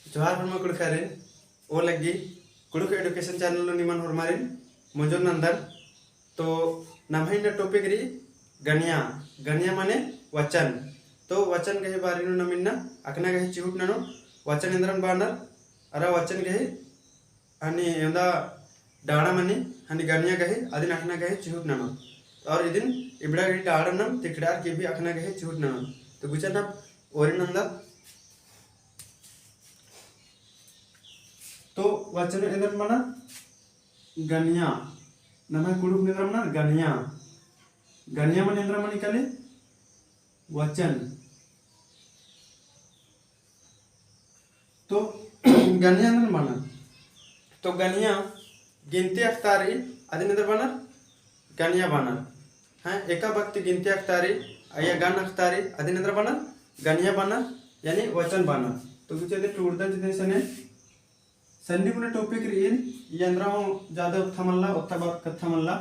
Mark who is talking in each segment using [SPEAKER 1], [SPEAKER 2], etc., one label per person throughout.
[SPEAKER 1] जोहार हरमा कुड़खारे ओ लगी Kurukh education channel निमन हरमारिन मुजो नंदन तो नमहिना टॉपिक री गनिया गनिया माने वचन तो वचन गहे बारिनु नमिन्ना अकना गहे चिहुट ननो वचन इंद्रन बानर अरा वचन गहे अनि यंदा डाड़ा मनी हनी गनिया गहे अदिन अकना गहे चिहुट ननो और इदिन इबड़ा गहे डाड़ा नम तिकड़ार के भी अकना गहे चिहुट ननो तो गुचना ओरिनंदा तो वचन Indran mana गनिया nama Kurukh निद्र mana गनिया गनिया मन इंद्र मन निकाले वचन तो गनिया इंद्र mana तो गनिया गिनती अख्तारी आदि इंद्र mana गनिया बना हैं एका भक्ति गिनती अख्तारी आया गन अख्तारी आदि इंद्र mana गनिया बना यानी वचन बना तो कुछ यदि टूटदा जितने सने संडे को टॉपिक रीन यंद्रा ज्यादा उत्थमल्ला उत्तबात कथमल्ला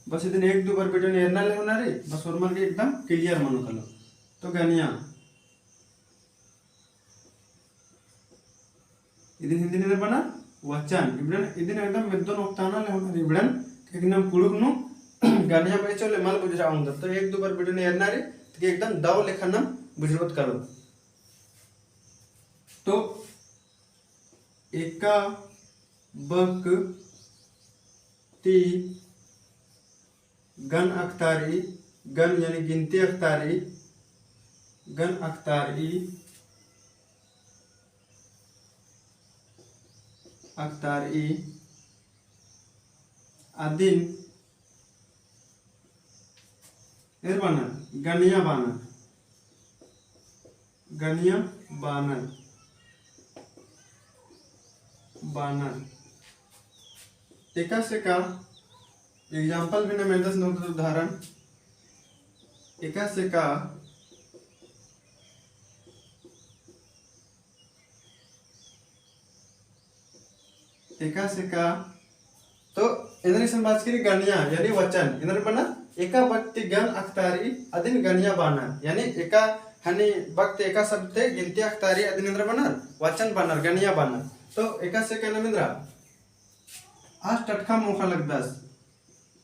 [SPEAKER 1] बस इधर एक दो बार वीडियो नेरना ले होना रे बस और के एकदम क्लियर मनो कलो तो गनिया इधर हिंदी ने बना वचन इबड़न इधर एकदम विद्वान उक्ताना ले होना इबड़न एकदम कुड़ुक नु गनिया पे चले माल बुझरा होंदा तो एक दो बार वीडियो नेरना रे तो एकदम दाव लेखन बुझरत करो तो एका बकती गन अख्तारी गन यानी गिनती अख्तारी गन अख्तारी अख्तारी अदिन बानर गनिया बानर बानर एका से का एग्जांपल भी मैं 10 नोट उदाहरण एका से का तो इधर से बात करी गनिया यानी वचन इधर बना एका भक्ति गन अख्तारी अदिन गनिया बानर यानी एका हनी भक्त एका शब्द गिनती अख्तारी अदिन इधर बनर वचन बनर गनिया बनर तो एका से क्या नाम इंद्रा आज टटखा मोखा लगदास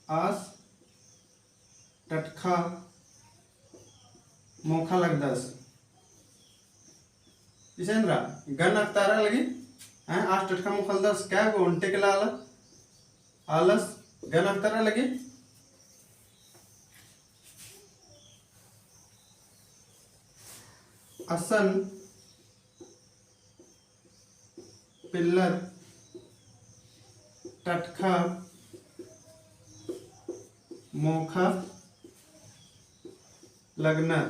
[SPEAKER 1] आज टटखा मोखा लगदास इसे इंद्रा गन अख्तारा लगी हैं आज टटखा मोखा लगदास क्या को उल्टे के लाला आलस गन अख्तारा लगी असन पिल्लर टटखा मोखा लगनर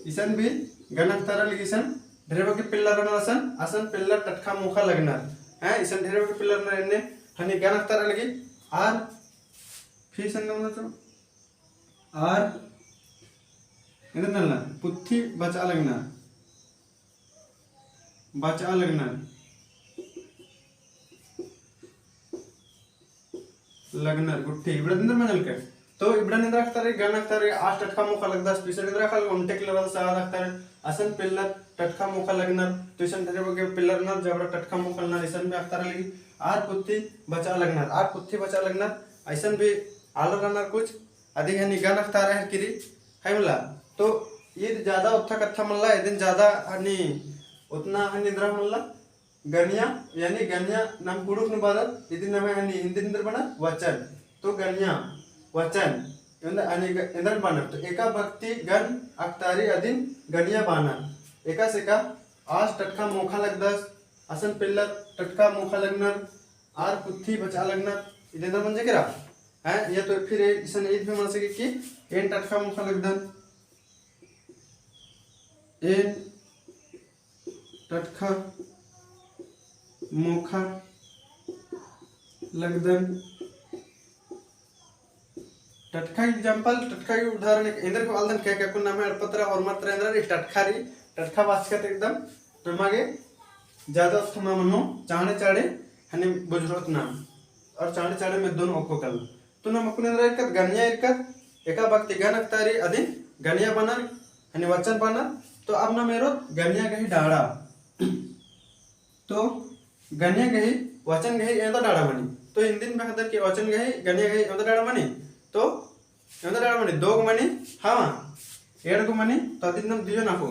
[SPEAKER 1] इसन भी गणक तरह लिखिसन ढेरे के पिल्लर न असन असन पिल्लर टटखा मोखा लगनर हैं इसन ढेरे के पिल्लर न इन्ने हनी गणक तरह लगी आर फिर संगम न तो आर इधर नल्ला पुत्थी बचा लगनर लगनर गुट्टी इबड़निंद्र मनल के तो इबड़निंद्र अख्तारे गन अख्तारे आज टटखा मोखा लगदा स्पेशलिंद्र खल उंटे क्लरल साद अख्तारे असन पिल्लर टटखा मोखा लगनर तो इसन ढेरे के पिल्लर न जबड़ा टटखा मोखा लगनर इसन में अख्तारे लगी आर पुत्ती बचा लगनर ऐसन भी आलो रनर कुछ अधिक हनी गन अख्तारे है किरी है मला तो ये ज्यादा उत्था कथा मल्ला इदिन ज्यादा हनी उतना हनी द्रह मल्ला गनिया यानी गनिया नाम कुड़ुक न बादल इदिन नाम हनी हिंदी इंद्र बना वचन तो गनिया वचन इंद्र बानर तो एका भक्ति गन अख्तारी अदिन गनिया बानर एका से का आज टटखा मोखा लगदस असन पिल्लर टटखा मोखा लगनर आर पुत्थी बचा लगनर इदिन म्हणजे केरा है ये तो फिर इसन ईद भी मान सके कि एन टटखा मोखा लगदन एन टटखा मोखा लगदन टटखा एग्जांपल टटखा के उदाहरण इंद्र को आलदन क्या क्या को नाम है अड़पत्रा और मात्रा इंद्र टटखारी टटखा वाचकत एकदम तुम्हारे ज्यादा थमा मनो चाणे चाड़े हने बुझरत नाम और चाणे चाड़े में दोनों ओको कल तो नाम अपन इंद्र एकत गनिया एकत एका भक्ति गन अख्तारी अदिन गनिया बनर हने वचन बनर तो अब ना मेरो गनिया कहीं डाड़ा तो गण्य गही वचन गही एवं डाड़ा मनी तो हिंदी में खतर कि वचन गही गण्य गही एवं डाड़ा मनी तो एवं डाड़ा मनी दोग मनी हाँ एड़गु मनी तो अदिन नम दियो ना हो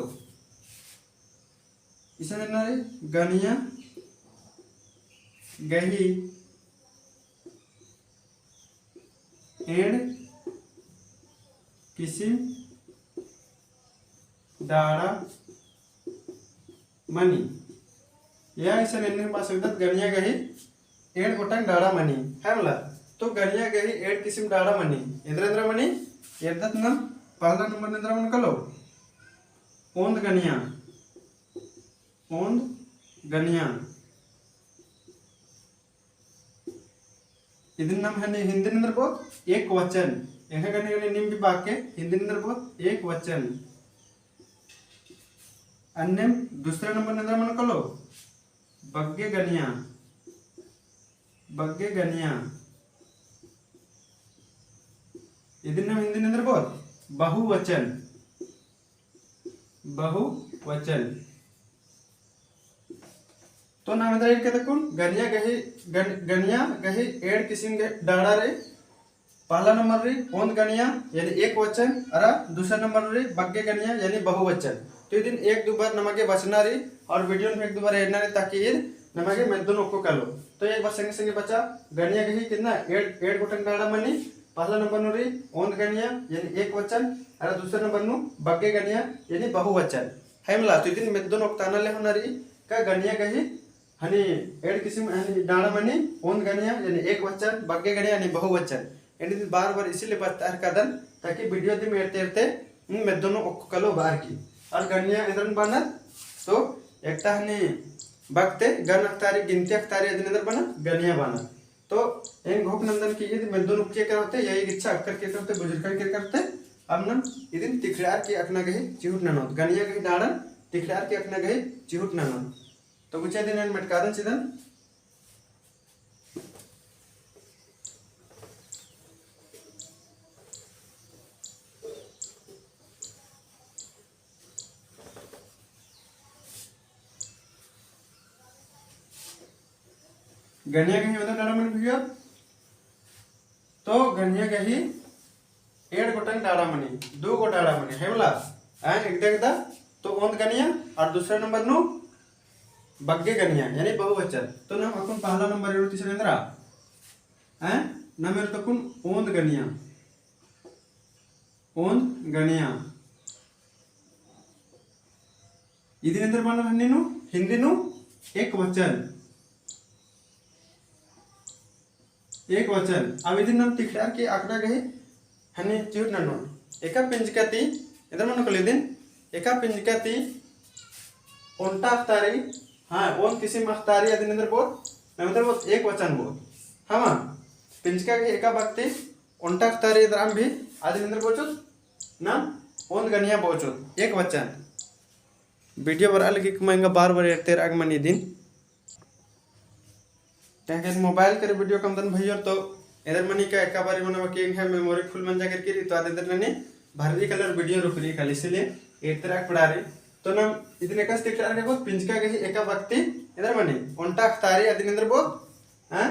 [SPEAKER 1] इसे गण्य गही एड किसिम डाड़ा मनी या इसे पास गण्य गही एड गोटांग डाड़ा मनी है मला तो गण्य गही एड किसिम डाड़ा मनी इंद्रेंद्र मनी एर्दत नम पहला नंबर निंद्र मन कलो ओंद गण्या इदिन नम है हिंदी निंद्र बहुत एक वचन यहाँ गण्य गण्य निम भी बाके हिंदी निंद्र बहुत एक वचन अन्य दूसरे नंबर निंद्र मन कलो बग्गे गण्या इदिन नम हिंदी निंद्र बहुत बहुवचन तो नाम इधर कहते कौन गण्या गही एड किसिम के डाड़ा रे पहला नंबर रे ओंद गण्या यानी एक वचन अरा दूसरा नंबर रे बग्गे गण्या यानी बहुवचन तो इदिन एक दो बार नमगे बचना रे और वीडियो में एक दो बार एडना रे ताकि ये नमगे मैं दोनों को कलो तो एक बार संगे संगे बचा गण्या गही कितना एड गोटन डाड़ा मनी पहला नंबर नु रे ओंद गण्या यानी एक वचन अरा दूसरा नंबर नु बग्गे गण्या यानी बहुवचन है मला तो इदिन मैं दोनों ताना ले होना रे का गण्या गही हनी एड किसिम हनी डाड़ा मनी ओंद गण्या यानी एक वचन बग्गे गण्या यानी बहुवचन एंड बार बार इसीलिए बता है कदन ताकि वीडियो दी में एरते मैं दोनों कलो बाहर की और गण्या इधर बना तो एकटा हनी बगते गन अख्तारी गिनती अख्तारी इधर बना गण्या बना तो इन घोक नंदन की यदि मैं दोनों के करते यही इच्छा अक्कर के करते बुजुर्ग के करते अब न इदिन तिखड़ार की अखना गही चिहुट ननोद गण्या गही डाड़न तिखड़ार की अखना गही चिहुट ननोद तो कुछ दिन मटकादन सीधन गण्या गही उधर डाड़ा मनी भैया तो गण्या गही एड गोटन डाड़ा मनी दो गो डाड़ा मनी है बोला एक देखता तो ओंद गण्या और दूसरा नंबर नु बग्गे गण्या यानी बहुवचन तो नम अकुन पहला नंबर इरो तीसरा इंद्रा हैं नम इरो तकुन ओंद गण्या इदिन इंद्र माना हन्नी हिंदी नु एक वचन अब इदिन नम तिखड़ार की आकड़ा गही हनी चिहुट ननो एका पिंजकाती इधर मन को लेदिन एका पिंजकाती ओंटा अख्तारी हाँ ओन किसी अख्तारी अदिन इधर बोल एक वचन बोल हाँ मां पिंजका के एका भक्ति ओंटा अख्तारी इधर हम भी अदिन इधर बोचुत ना ओन गण्या बोचुत एक वचन वीडियो बरा लगी कमाएंगा बार बार तेर आगमनी दिन मोबाइल कर वीडियो कम दन भैया तो इधर मनी का एका बारी मना के है मेमोरी फुल मन जाकर के तो आधे इधर ने भररी कलर वीडियो रुक रही खाली इसलिए एक तरह पड़ा रही तो ना इतने का स्टिक के बहुत पिंजका गही एका वक्ति इधर मनी ओंटा अख्तारी अदिन इधर बहुत हैं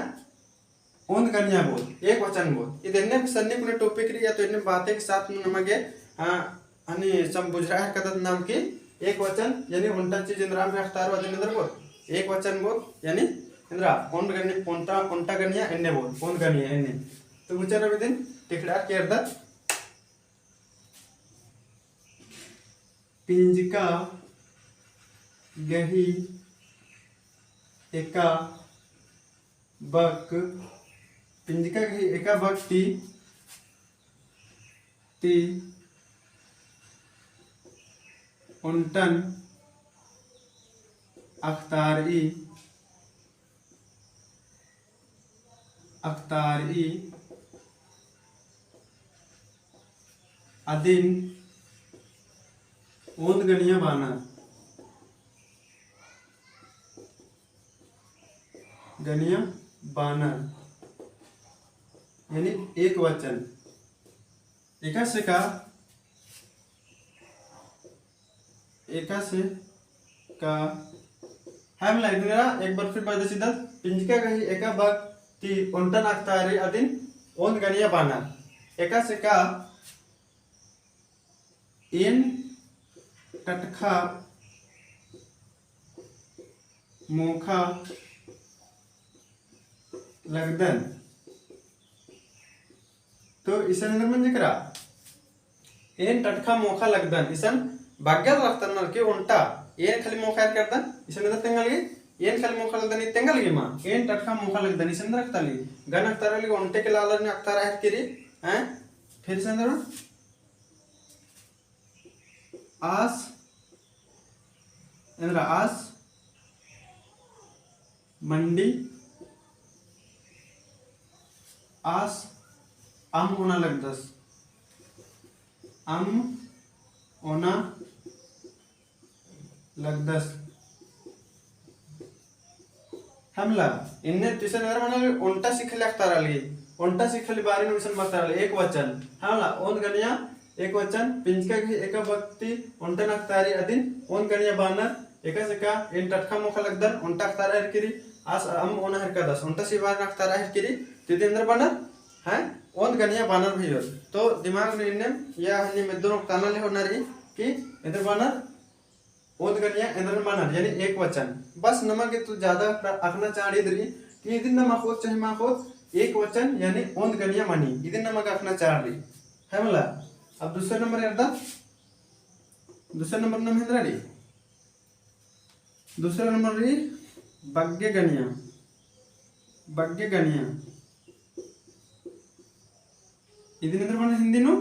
[SPEAKER 1] ओंद गण्या बहुत एक वचन बहुत इधर ने सन्नी कुने टॉपिक री या तो इन्हें बातें के साथ नमगे हनी सम बुझरा है कदम नाम की एक वचन यानी ओंटा चीज इंद्रा में अख्तार अदिन इधर बहुत एक वचन बहुत यानी इंद्रा ओंड गण्य ओंटा गण्या एन्ने बहुत ओंद गण्या एन्ने तो मुझे रवि दिन टिकड़ा के अर्थ पिंजका गही एका बक पिंजका गही एका बक ती उन्टन अख्तारी अदिन ओंद गण्या बाना यानी एक वचन एका से का हमला इदिरा एक बार फिर बदसिदा पिंजका गही एका बाग ती उंटन अक्तारी अदिन ओन गनिया बाना एका से का इन टटखा मोखा लगदन तो इसन म्हणजे करा एन टटखा मोखा लगदन इसन भाग्यात रखतना के उंटा एन खाली मोखा करदन इसन तेंगलगी एन खाली मोखा लगदन तेंगलगी मा एन टटखा मोखा लगदन इसन रखताली गन अक्तारली उंटे के लालने अक्तार है किरी हैं फिर संदर आस इंद्र आस मंडी आस अम ओना लगदस अम ओना लगदस हमला इन्ने ट्यूशन माने उल्टा सिखले अक्तारली उल्टा सिखले बारे में ट्यूशन मातारली एक वचन हमला ओन गनिया एक वचन पिंजका की एक व्यक्ति उल्टा अक्तारी अदिन ओन गनिया बानर एका से का इन टटका मोखा लगदन उल्टा अक्तार है किरी आस अम ओना हर कदस उल्टा सी बार अक्तार है किरी तिदेंद्र बानर हैं ओन गनिया बानर भइयो तो दिमाग में इन्ने या हनी में दोनों ताना ले होनारी कि इंद्र बानर ओन गनिया इंद्र बानर यानी एक वचन बस नमक तू ज्यादा अखना चाड़ी दरी कि इदिन नमक हो चाहे मा हो एक वचन यानी ओन गनिया मानी इदिन नमक अखना चाड़ी है मला अब दूसरा नंबर यार दूसरा नंबर न महेंद्र री दूसरा नंबर री बग्गे गनिया इदिन अंदर माने हिंदी नु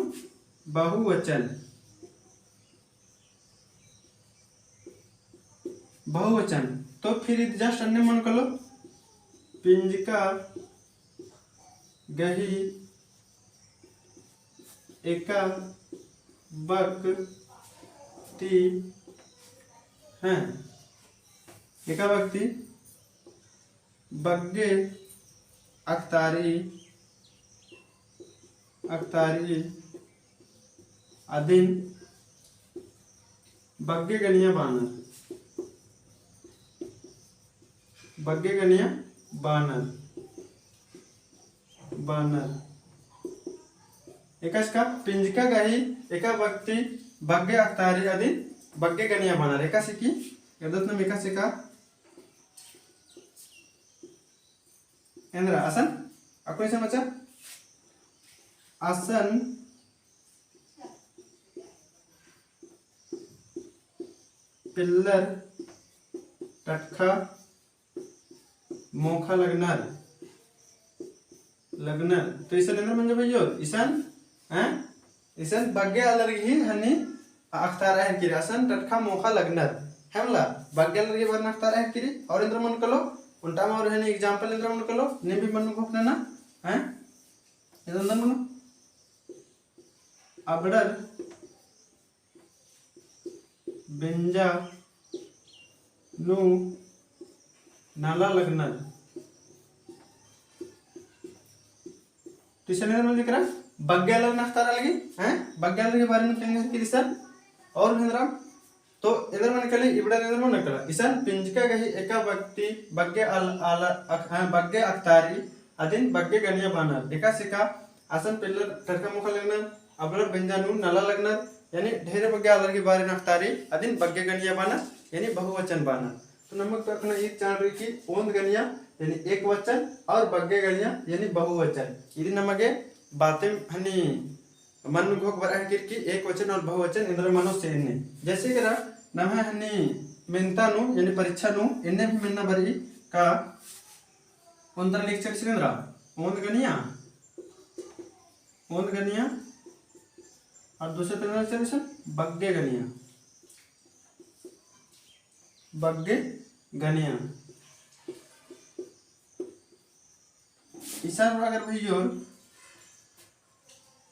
[SPEAKER 1] बहुवचन तो फिर जस्ट अन्य मन कलो पिंजका गही एका व्यक्ति हैं एका व्यक्ति बग्गे अक्तारी अदिन बग्गे गनिया बानर एकाच का पिंजका गही एका व्यक्ति बग्गे अक्तारी अदिन बग्गे गनिया बानर एका से की यदत न एका से का इंद्रा आसन अकोई समझा आसन पिल्लर टटखा मोखा लगनर तो ईसन इंद्र म्हणजे भैया ईसन हैं ईसन बग्गे अलग ही हनी अख्तार है कि आसन टटखा मोखा लगनर हमला बग्गे अलग ही वरना अख्तार है कि और इंद्र मन कलो उल्टा में और है एग्जांपल इंद्र मन कलो ने भी मन को ना हैं इधर मन अबडर बेंजा नु नाला लगनर ट्यूशन में लिख रहा बग्गे अलग नख्तार लगी हैं बग्गे अलग के बारे में क्या है किसान और हिंद्रा तो इधर मन कले इबड़ा इधर मन कला ईसान पिंजका गही एका व्यक्ति बग्गे बग्गे अक्तारी अदिन बग्गे गनिया बानर एका सेका आसन पिल्लर टटका मुखा लगनर अबलर बेंजानु नाला लगनर यानी ढेर बग्गे अलग के बारे में अक्तारी अदिन बग्गे गनिया बानर यानी बहुवचन बानर तो नमक तो अपना एक जान रही कि ओंद गनिया यानी एक वचन और बग्गे गनिया यानी बहुवचन इदी नमगे बातें हनी मन घोक बरा है कि एक वचन और बहुवचन इंद्र मनो से इन्ने जैसे कि नम हनी मिनता नु यानी परीक्षा नु इन्ने भी मिलना बरी का उनतर लेक्चर सिलेंद्रा ओंद गनिया और दूसरे तरह बग्गे गनिया ईशान अगर भैया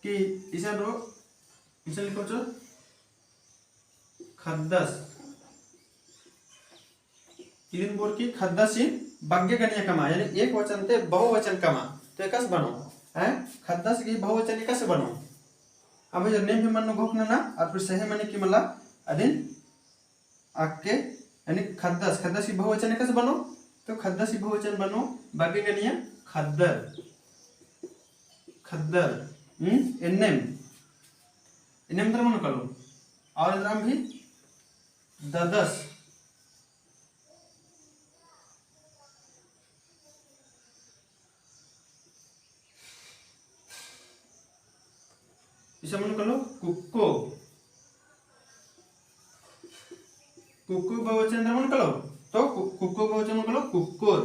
[SPEAKER 1] कि ईशान लिखो जो खद्दस इदिन बोल की खद्दस इन बग्गे गनिया कमा यानी एक वचन ते बहुवचन कमा तो एकस बनो हैं खद्दस की बहुवचन एकस बनो अब जो नेम भी मन घोकना ना और फिर सही मने की मला अदिन आके यानी खद्दस, खद्दस की बहुवचन कैसे बनो, तो खद्दस की बहुवचन बनो बाकी गनिया खद्दर, खद्दर एनएम, एनएम तर मन कलो और इंद्राम भी ददस, इसे मन कलो कुक्को, कुक्कू बहुवचन इंद्र मन कलो तो कुक्को बहुवचन मन कलो कुक्कोर,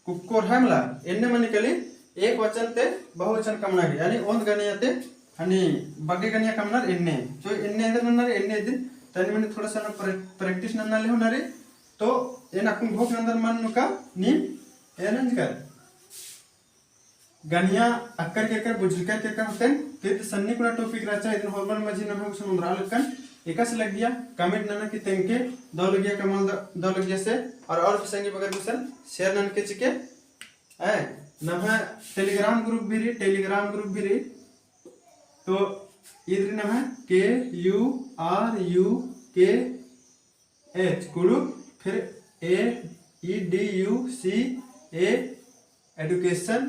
[SPEAKER 1] कुक्कोर है मला एन्ने मन कली एक वचन ते बहुवचन कमना यानी ओंद गणिया ते आणि बगे गणिया कमनार एन्ने, तो एन्ने इंद्र नन्नारे एन्ने दिन तनी मन थोड़ा सा प्रैक्टिस नन्नाले होनारे तो एन अकुन भोग नंदर मन नुका नी एनंज कर गनिया अक्कर के कर बुझलकर के कर होतेन फिर सन्नी कुना टॉपिक राचा इधर हॉर्मोन मजी नमे उसन उमरा लकन एकस लग गया कमेंट नना की तेंके दो लग गया कमाल दो लग गया से और भी संगी बगर गुसन शेयर नन के चिके है नम टेलीग्राम ग्रुप भी री, टेलीग्राम ग्रुप भी री तो इधर नम KURUKH ग्रुप फिर AEDUCA एडुकेशन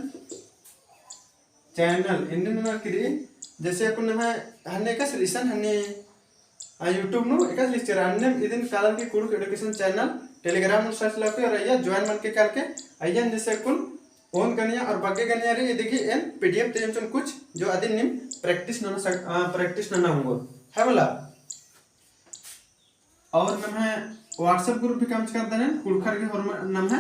[SPEAKER 1] चैनल इंडियन ना किरी जैसे अपन ना हन्ने का रिसन हन्ने यूट्यूब नो एकस लेक्चर हन्ने इदिन कालम की Kurukh education channel Telegram know search लाके और आया ज्वाइन मन के करके आया जैसे अपन ओन गनिया और बगे गनिया रे ये देखिए एन पीडीएफ तेमचन कुछ जो आदिन निम प्रैक्टिस ना होंगे है बोला। और नाम है व्हाट्सएप ग्रुप भी काम करते हैं कुड़खर के नाम है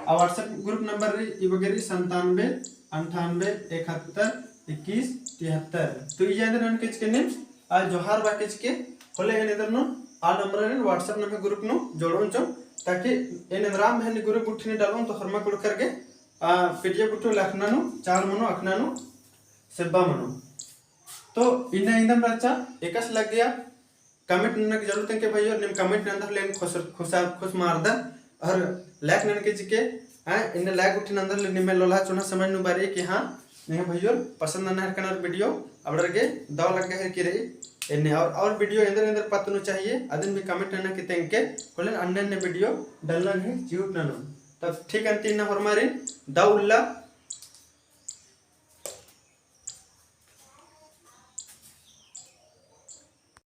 [SPEAKER 1] और व्हाट्सएप ग्रुप नंबर ये वगैरह 97 98 71 21 73 तो ये इधर के ने आज जोहार बाकेज के खोले हैं इधर नो आ नंबर है व्हाट्सएप नंबर ग्रुप नो जोड़ो चो ताकि इन राम है ग्रुप उठने डालो तो हरमा कुड़ करके पीडीएफ उठो लखना नो चार मनो अखना नो सेब्बा मनो तो इन एकदम राचा एकस लग गया कमेंट नन की जरूरत है कि भाई और निम कमेंट नंदर लेन खुश मारदा और लाइक नन के जिके हां इन लाइक उठिन अंदर ले निमे लोला चुना समझ नु बारे कि हां नहीं भैया पसंद ना है कनर वीडियो अब के दाव लग है कि रही इन्ने और वीडियो इंदर पतनु चाहिए अदन भी कमेंट नन के तेंके कोलन अन्य वीडियो डालना है जीव ननो तब ठीक अंतिम ना हरमारे दाउल्ला